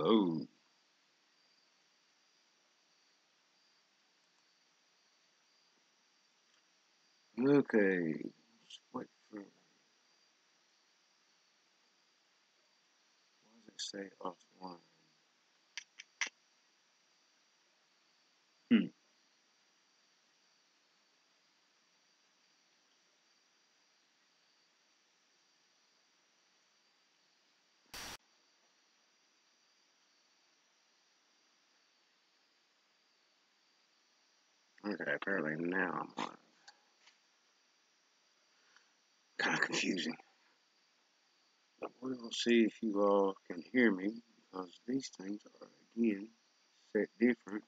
Oh, okay. Let's wait for. Why does it say offline? Hmm. Okay, apparently now I'm on. Kind of confusing. But we'll see if you all can hear me because these things are again set different.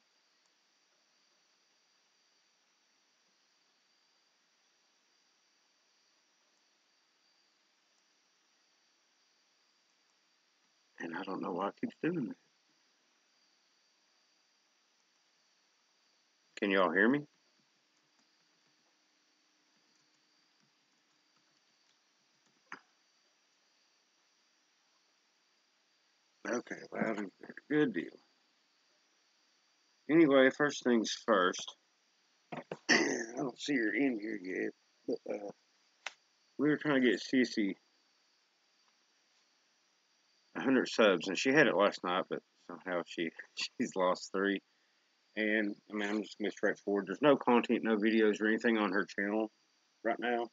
And I don't know why it keeps doing that. Can y'all hear me? Okay, loud and clear. Good deal. Anyway, first things first. I don't see her in here yet, but we were trying to get Cece 100 subs, and she had it last night, but somehow she's lost 3. And I mean, I'm just gonna be straightforward. There's no content, no videos or anything on her channel right now.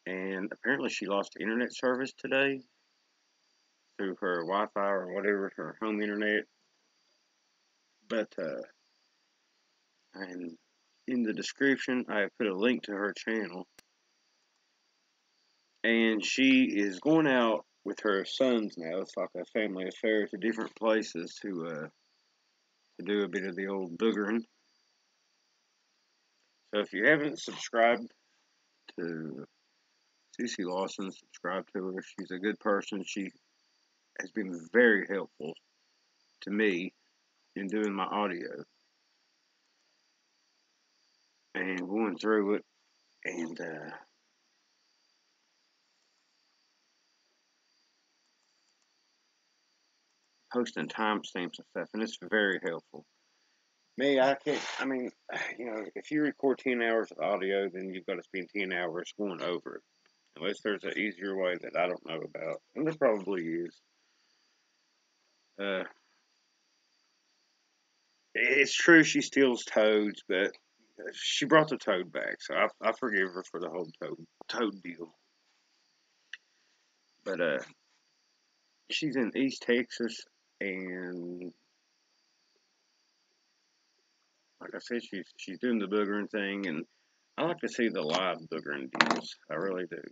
And apparently, she lost internet service today through her Wi-Fi or whatever, her home internet. But and in the description, I have put a link to her channel, and she is going out with her sons now. It's like a family affair to different places to do a bit of the old boogering. So if you haven't subscribed to Cece Lawson, subscribe to her. She's a good person. She has been very helpful to me in doing my audio and going through it and posting timestamps and stuff. And it's very helpful. Me, I can't. I mean, if you record 10 hours of audio, then you've got to spend 10 hours going over it. Unless there's an easier way that I don't know about. And there probably is. Uh, it's true she steals toads, but she brought the toad back, so I forgive her for the whole toad deal. But she's in East Texas, and like I said, she's doing the boogering thing, and I like to see the live boogering deals. I really do.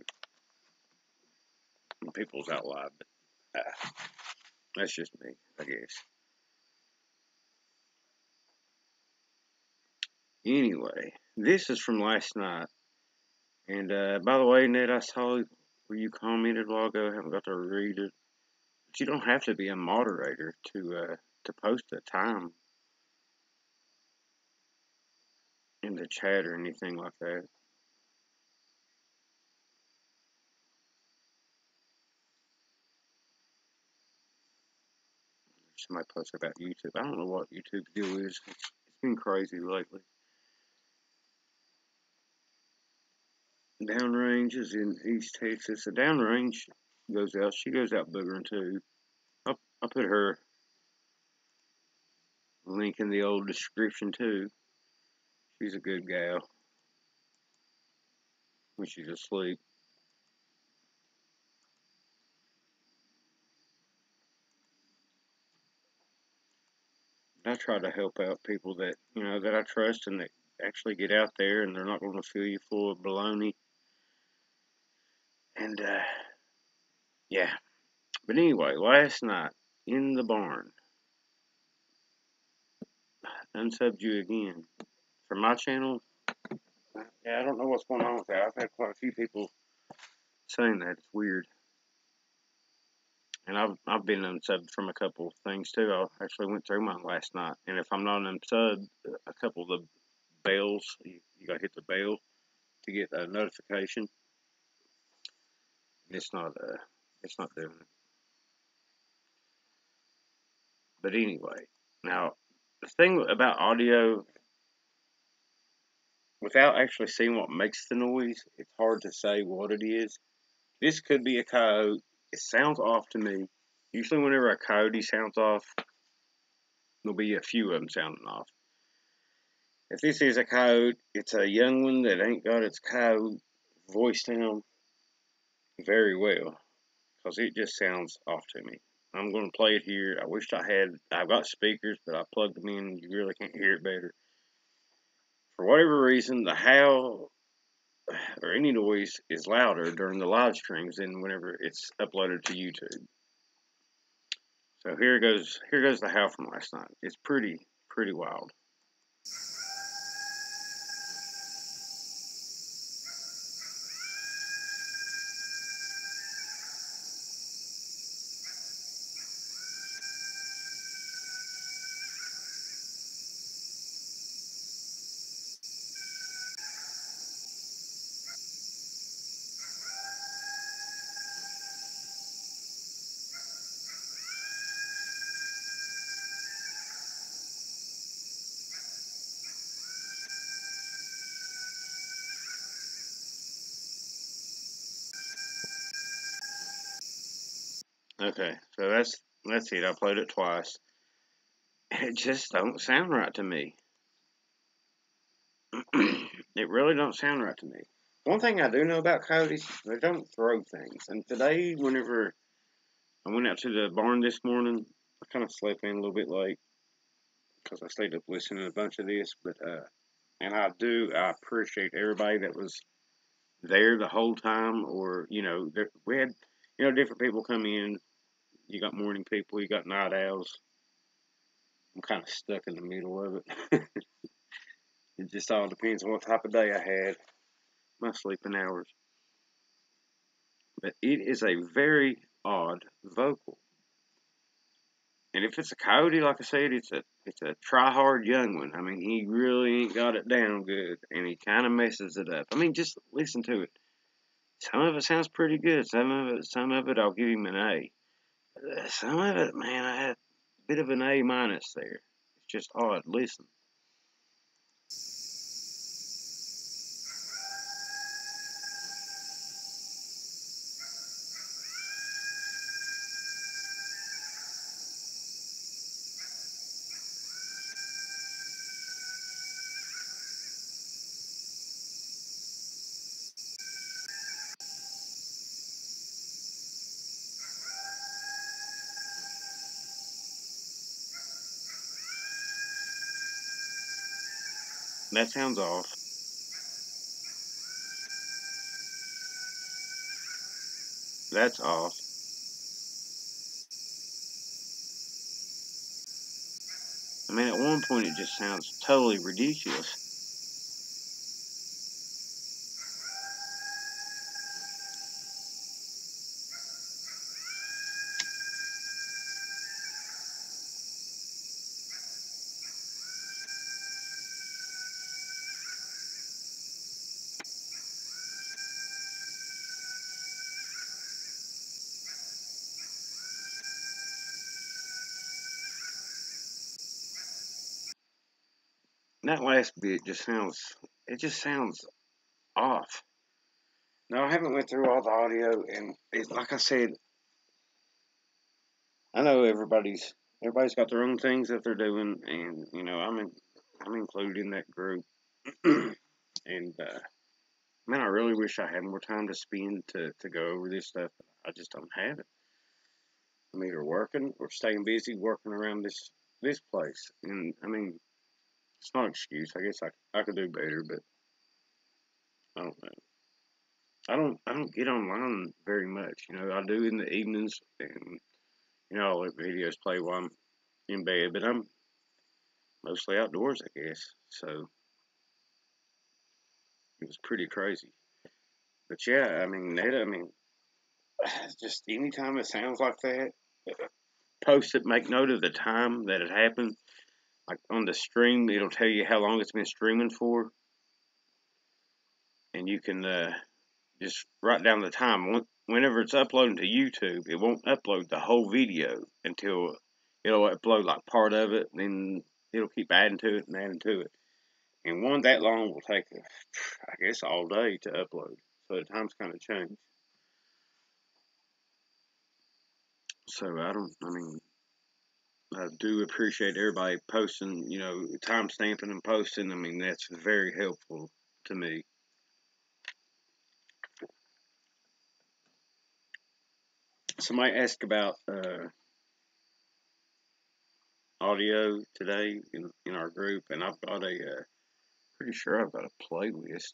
When people's out live, but that's just me, I guess. Anyway, this is from last night, and by the way, Ned, I saw where you commented a while ago. I haven't got to read it, but you don't have to be a moderator to post a time in the chat or anything like that. Somebody posted about YouTube. I don't know what YouTube deal is. It's been crazy lately. Downrange is in East Texas. The downrange goes out. She goes out boogering too. I'll put her link in the old description too. She's a good gal when she's asleep. I try to help out people that that I trust and that actually get out there and they're not going to fill you full of baloney. And yeah. But anyway, last night in the barn, unsubbed you again from my channel. Yeah, I don't know what's going on with that. I've had quite a few people saying that. It's weird. And I've been unsubbed from a couple of things too. I actually went through mine last night. And if I'm not unsubbed, a couple of the bells, you gotta hit the bell to get a notification. And it's not doing it. But anyway, now the thing about audio, without actually seeing what makes the noise, it's hard to say what it is. This could be a coyote. It sounds off to me. Usually, whenever a coyote sounds off, there'll be a few of them sounding off. If this is a coyote, it's a young one that ain't got its coyote voice down very well, because it just sounds off to me. I'm going to play it here. I wish I've got speakers, but I plugged them in. You really can't hear it better. For whatever reason, the howl or any noise is louder during the live streams than whenever it's uploaded to YouTube. So here goes the howl from last night. It's pretty wild. Okay, so that's it. I played it twice. It just don't sound right to me. It really don't sound right to me. One thing I do know about coyotes, they don't throw things. And today, whenever I went out to the barn this morning, I kind of slept in a little bit late because I stayed up listening to a bunch of this. But and I appreciate everybody that was there the whole time, or we had different people come in. You got morning people, you got night owls. I'm kind of stuck in the middle of it. It just all depends on what type of day I had, my sleeping hours. But it is a very odd vocal. And if it's a coyote, like I said, it's a try hard young one. I mean, he really ain't got it down good, and he kind of messes it up. I mean, just listen to it. Some of it sounds pretty good. Some of it, I'll give him an A. Some of it, man, I had a bit of an A minus there. It's just odd. Listen. That sounds off. That's off. I mean, at one point it just sounds totally ridiculous. And that last bit just sounds off. No, I haven't went through all the audio, and like I said, I know everybody's got their own things that they're doing, and I'm included in that group. And man, I really wish I had more time to spend to go over this stuff. But I just don't have it. I'm either working or staying busy working around this place, and I mean, it's not an excuse. I guess I could do better, but I don't know. I don't get online very much. I do in the evenings, and I'll let videos play while I'm in bed. But I'm mostly outdoors, I guess. So it was pretty crazy. But yeah, I mean, Netta, I mean, just anytime it sounds like that, post it, make note of the time that it happened. Like on the stream, it'll tell you how long it's been streaming for, and you can just write down the time. Whenever it's uploading to YouTube, it won't upload the whole video until it'll upload like part of it, and then it'll keep adding to it and adding to it. And one that long will take, I guess, all day to upload. So the time's kind of changed. So I do appreciate everybody posting, time stamping and posting. I mean, that's very helpful to me. Somebody asked about audio today in our group, and I've got pretty sure I've got a playlist.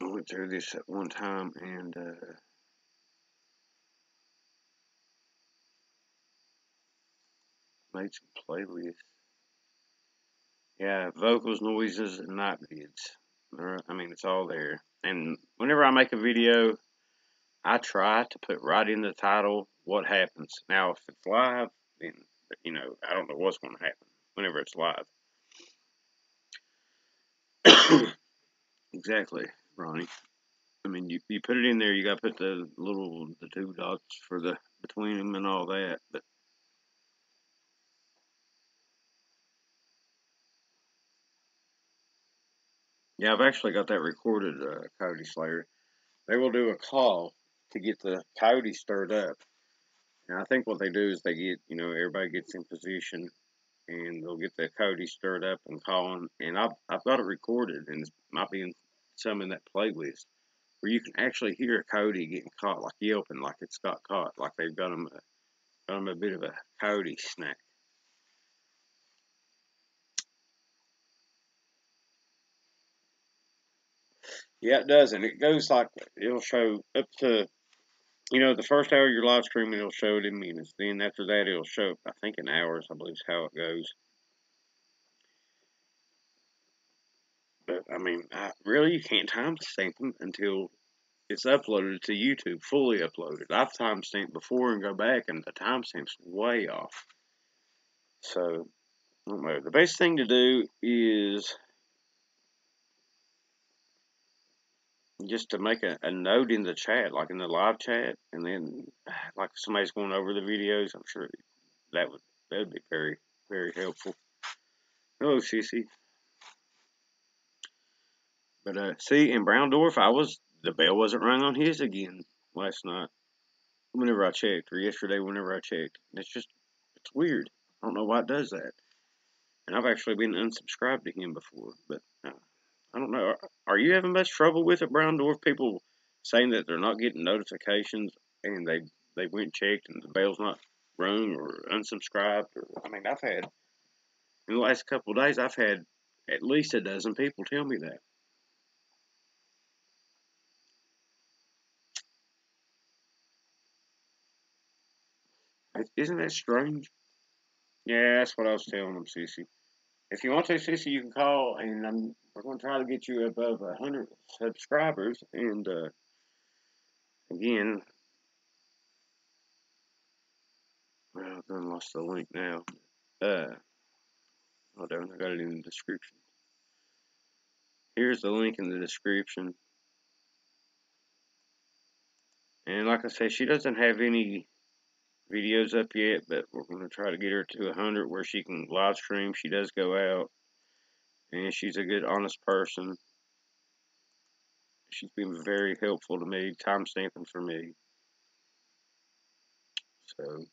I went through this at one time and made some playlists. Yeah, vocals, noises, and night vids. I mean, it's all there. And whenever I make a video, I try to put right in the title what happens. Now, if it's live, then, I don't know what's going to happen whenever it's live. Exactly, Ronnie. I mean, you put it in there, you got to put the two dots for the between them and all that. But yeah, I've actually got that recorded, Coyote Slayer. They will do a call to get the coyote stirred up. And I think what they do is they get, everybody gets in position and they'll get the coyote stirred up and calling. And I've got it recorded, and it might be in some in that playlist where you can actually hear a coyote getting caught, like yelping, like it's got caught, like they've got them a bit of a coyote snack. Yeah, it does, and it goes like it'll show up to the first hour of your live stream, it'll show it in minutes. Then after that, it'll show, I think, in hours. I believe is how it goes. But I mean, really, you can't timestamp them until it's uploaded to YouTube, fully uploaded. I've timestamped before and go back, and the timestamp's way off. So I don't know. The best thing to do is just to make a note in the chat, like in the live chat, and then like if somebody's going over the videos, I'm sure that would be very, very helpful. Hello, Sissy. But see, in Brown Dwarf, the bell wasn't rung on his again last night. Whenever I checked, or yesterday, whenever I checked, it's weird. I don't know why it does that. And I've actually been unsubscribed to him before, but I don't know. Are you having much trouble with it, Brown Dwarf? People saying that they're not getting notifications, and they went and checked, and the bell's not rung or unsubscribed. I mean, I've had in the last couple of days, I've had at least a dozen people tell me that. Isn't that strange? Yeah, that's what I was telling them, Cece. If you want to, Cece, you can call, and we're going to try to get you above 100 subscribers. And again, well, I've done lost the link now. Hold on, I got it in the description. Here's the link in the description. And like I say, she doesn't have any videos up yet, but we're going to try to get her to 100 where she can live stream. She does go out, and she's a good, honest person. She's been very helpful to me, time stamping for me. So,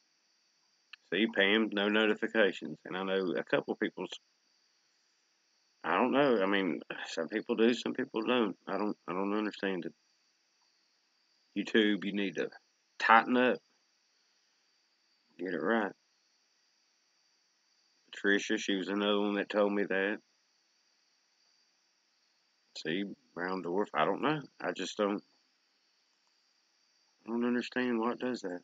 see, Pam, no notifications. And I know a couple people's, I don't know. I mean, some people do, some people don't. I don't understand it. YouTube, you need to tighten up, get it right. Tricia, she was another one that told me that. See, Brown Dwarf, I don't know. I just don't understand why it does that.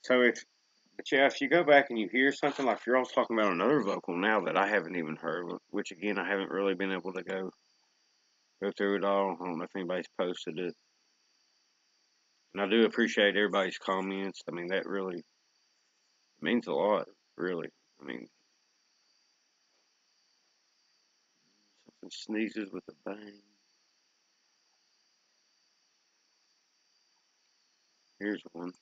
So if you go back and you hear something, like you're all talking about another vocal now that I haven't even heard, which again I haven't really been able to go through it all. I don't know if anybody's posted it. And I do appreciate everybody's comments. I mean, that really means a lot, really. I mean, something sneezes with a bang. Here's one.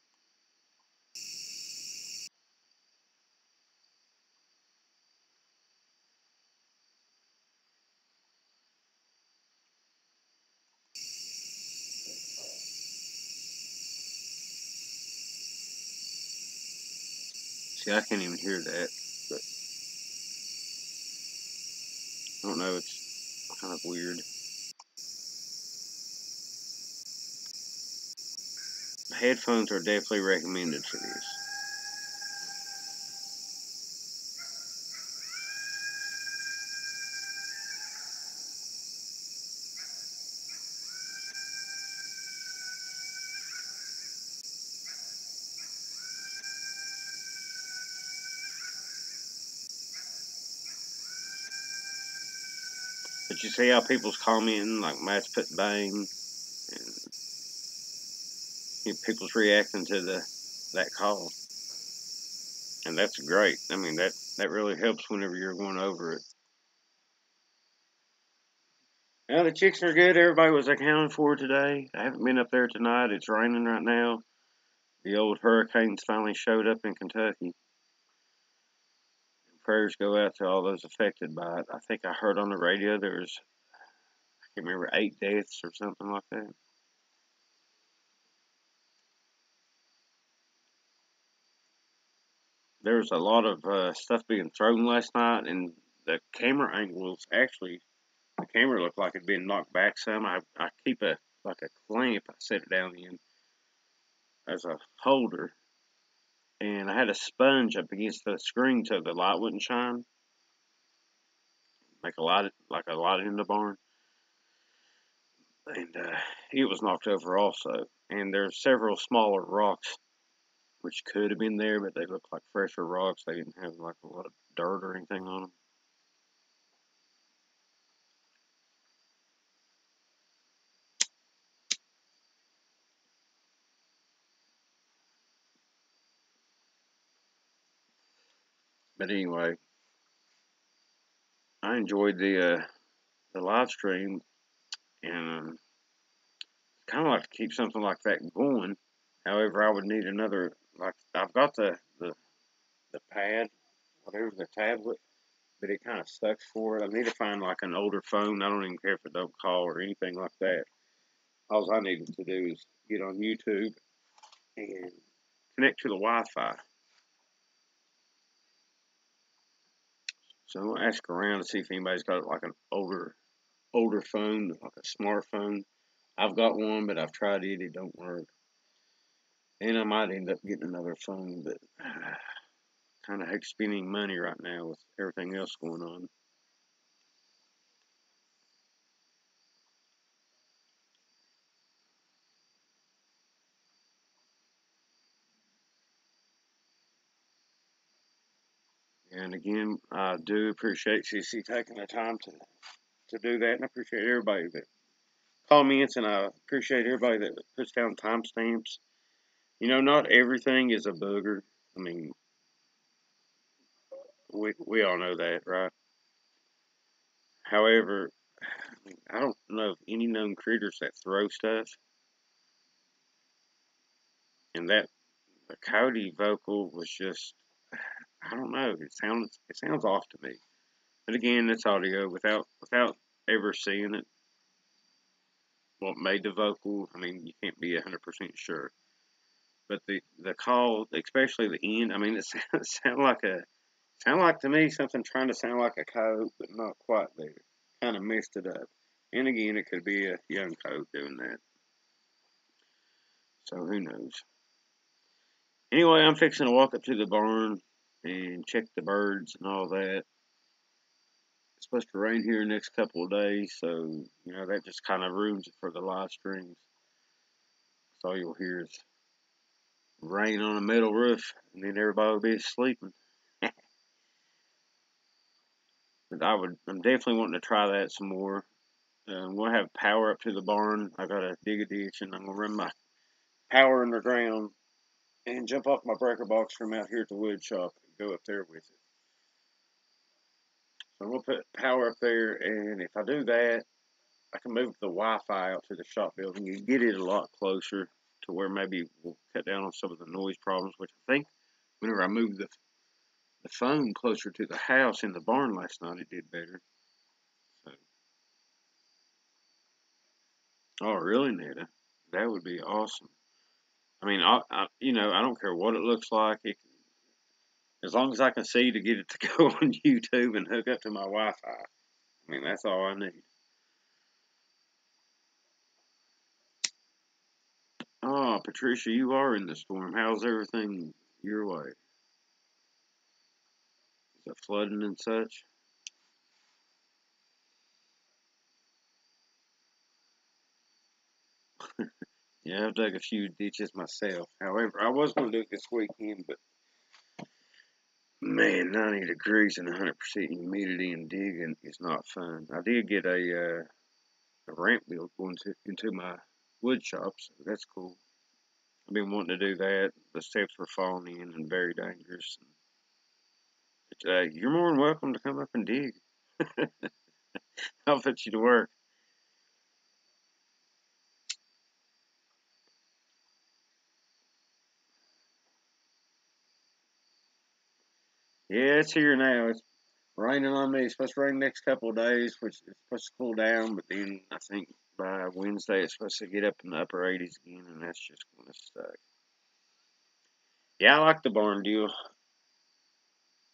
See, I can't even hear that, but I don't know. It's kind of weird. Headphones are definitely recommended for this. But you see how people's commenting, like Matt's put bang, and people's reacting to that call, and that's great. I mean, that really helps whenever you're going over it. Now the chicks are good. Everybody was accounted for today. I haven't been up there tonight. It's raining right now. The old hurricanes finally showed up in Kentucky. Prayers go out to all those affected by it. I think I heard on the radio there's, I can't remember, 8 deaths or something like that. There was a lot of stuff being thrown last night, and the camera angles actually, the camera looked like it'd been knocked back some. I keep a like a clamp I set it down in as a holder, and I had a sponge up against the screen so the light wouldn't shine like a light in the barn, and it was knocked over also. And there's several smaller rocks which could have been there, but they looked like fresher rocks. They didn't have like a lot of dirt or anything on them. But anyway, I enjoyed the live stream, and kind of like to keep something like that going. However, I would need another. Like I've got the pad, whatever the tablet, but it kind of sucks for it. I need to find like an older phone. I don't even care if it don't call or anything like that. All I needed to do is get on YouTube and connect to the Wi-Fi. So I'm gonna ask around to see if anybody's got like an older phone, like a smartphone. I've got one, but I've tried it. It don't work. And I might end up getting another phone, but kind of hate spending money right now with everything else going on. And again, I do appreciate CC taking the time to do that, and I appreciate everybody that comments, and I appreciate everybody that puts down timestamps. You know, not everything is a booger. I mean, we all know that, right? However, I don't know of any known critters that throw stuff, and that the coyote vocal was just, I don't know. It sounds off to me. But again, it's audio without ever seeing it. What made the vocal? I mean, you can't be 100% sure. But the call, especially the end, I mean, it sound like to me something trying to sound like a coyote, but not quite there. Kind of messed it up. And again, it could be a young coyote doing that. So who knows? Anyway, I'm fixing to walk up to the barn and check the birds and all that. It's supposed to rain here the next couple of days, so that just kind of ruins it for the live streams. So all you'll hear is rain on a metal roof, and then everybody will be sleeping. But I'm definitely wanting to try that some more. I'm gonna have power up to the barn. I gotta dig a ditch, and I'm gonna run my power underground, and jump off my breaker box from out here at the wood shop and go up there with it. So I'm gonna put power up there, and if I do that, I can move the Wi-Fi out to the shop building and get it a lot closer to where maybe we'll cut down on some of the noise problems. Which I think whenever I moved the phone closer to the house in the barn last night, it did better. So, oh, really, Netta? That would be awesome. I mean, I don't care what it looks like. As long as I can see to get it to go on YouTube and hook up to my Wi-Fi. I mean, that's all I need. Oh, Patricia, you are in the storm. How's everything your way? Is it flooding and such? Yeah, I've dug a few ditches myself. However, I was going to do it this weekend, but man, 90 degrees and 100% humidity and digging is not fun. I did get a ramp built going into my wood shop, so that's cool. I've been wanting to do that. The steps were falling in and very dangerous. But, you're more than welcome to come up and dig. I'll put you to work. Yeah, it's here now. It's raining on me. It's supposed to rain the next couple of days, which is supposed to cool down, but then I think by Wednesday it's supposed to get up in the upper 80s again, and that's just going to suck. Yeah, I like the barn deal.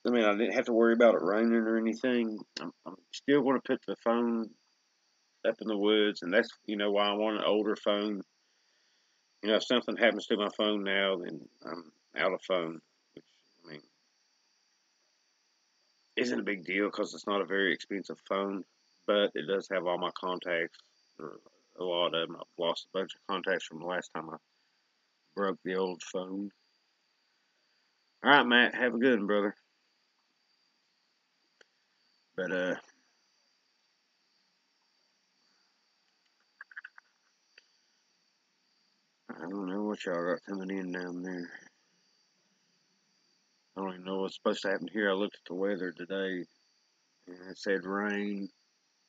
I mean, I didn't have to worry about it raining or anything. I'm still going to put the phone up in the woods, and that's why I want an older phone. If something happens to my phone now, then I'm out of phone, which I mean isn't a big deal because it's not a very expensive phone, but it does have all my contacts, or a lot of them. I've lost a bunch of contacts from the last time I broke the old phone. All right, Matt, have a good one, brother. But I don't know what y'all got coming in down there. I don't even know what's supposed to happen here. I looked at the weather today, and it said rain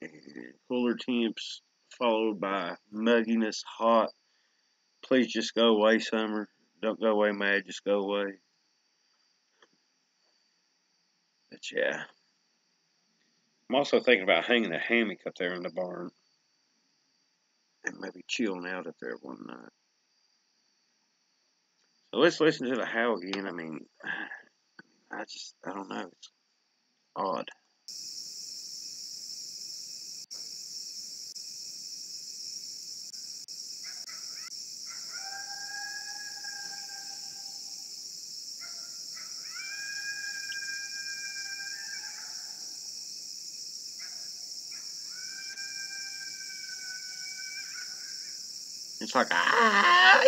and cooler temps followed by mugginess, hot. Please just go away, summer. Don't go away, mad. Just go away. But yeah, I'm also thinking about hanging a hammock up there in the barn and maybe chilling out up there one night. So let's listen to the howl again. I mean, I don't know. It's odd. It's like, ah!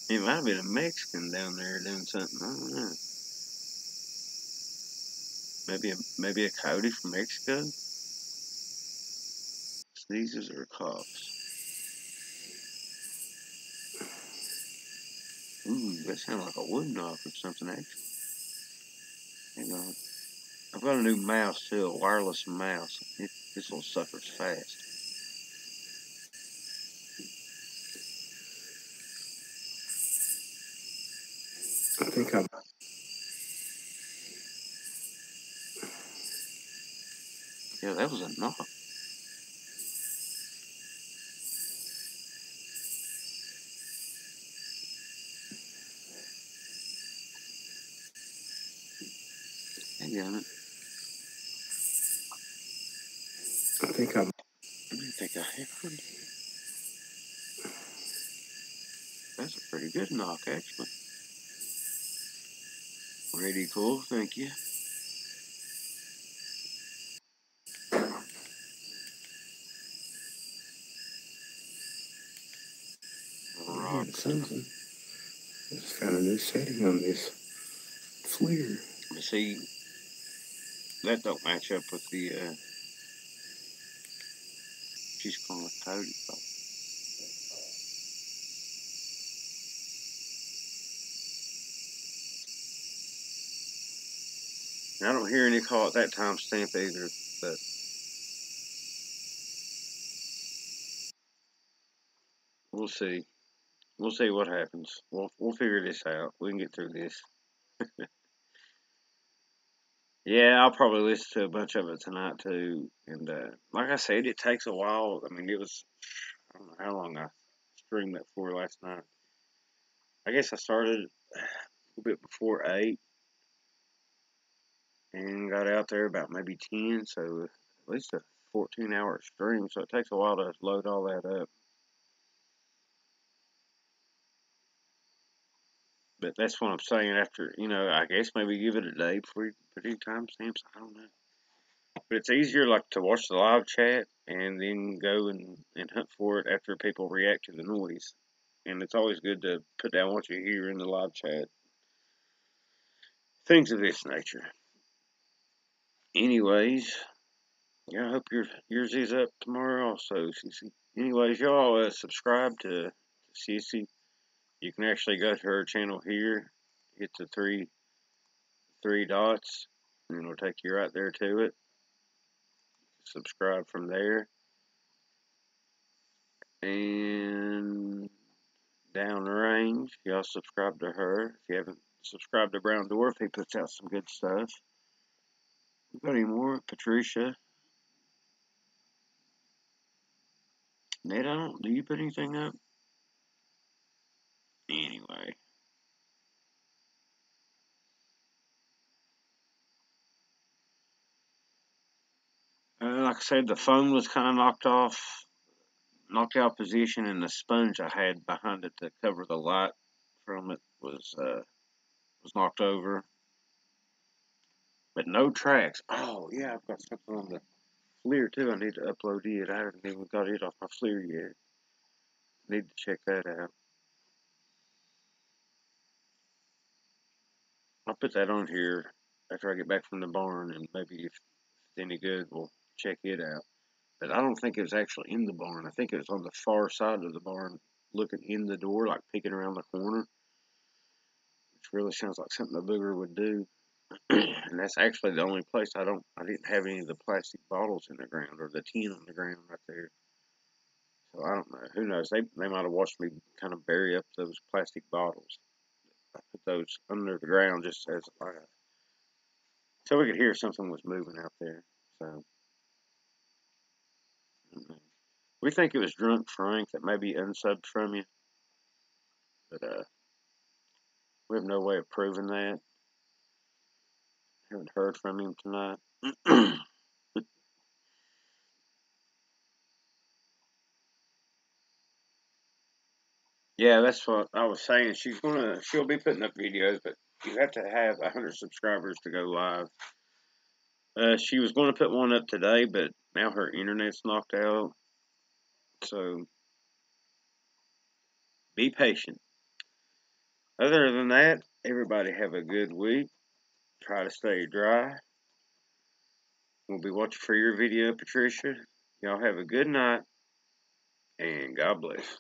It might have been a Mexican down there doing something. I don't know. Maybe a coyote from Mexico sneezes or coughs. Ooh, that sounds like a wood knock or something. Actually, hang on. I've got a new mouse too, a wireless mouse. This little sucker's fast. I think I'm. Yeah, that was a knock. Hang on it. I think I'm. I think I heard. That's a pretty good knock, actually. Pretty cool, thank you. Rock something. Just found a new setting on this FLIR. See, that don't match up with the she's calling it Cody. And I don't hear any call at that timestamp either, but we'll see. We'll see what happens. We'll figure this out. We can get through this. Yeah, I'll probably listen to a bunch of it tonight too. And like I said, it takes a while. I mean, it was, I don't know how long I streamed that for last night. I guess I started a little bit before 8 and got out there about maybe 10. So at least a 14-hour stream. So it takes a while to load all that up. But that's what I'm saying. After, I guess maybe give it a day before you put any timestamps. I don't know. But it's easier like to watch the live chat and then go and hunt for it after people react to the noise. And it's always good to put down what you hear in the live chat. Things of this nature. Anyways, yeah, I hope yours is up tomorrow also, Cece. Anyways, y'all subscribe to Cece. You can actually go to her channel here, hit the three dots, and it'll take you right there to it. Subscribe from there. And down the range, y'all subscribe to her. If you haven't subscribed to Brown Dwarf, he puts out some good stuff. Got any more? Patricia. Ned, do you put anything up? Anyway. Like I said, the phone was kind of knocked out position, and the sponge I had behind it to cover the light from it was knocked over. But no tracks. Oh yeah, I've got something on the FLIR too. I need to upload it. I haven't even got it off my FLIR yet. Need to check that out. I'll put that on here after I get back from the barn, and maybe if it's any good, we'll check it out. But I don't think it was actually in the barn. I think it was on the far side of the barn, looking in the door, like peeking around the corner, which really sounds like something a booger would do. And that's actually the only place I didn't have any of the plastic bottles in the ground or the tin on the ground right there. So I don't know. Who knows? They might have watched me kind of bury up those plastic bottles. I put those under the ground just as so we could hear something was moving out there. So we think it was Drunk Frank that maybe unsubbed from you, but we have no way of proving that. Haven't heard from him tonight. Yeah, that's what I was saying. She'll be putting up videos, but you have to have 100 subscribers to go live. She was going to put one up today, but now her internet's knocked out. So be patient. Other than that, everybody have a good week. Try to stay dry. We'll be watching for your video, Patricia. Y'all have a good night, and God bless.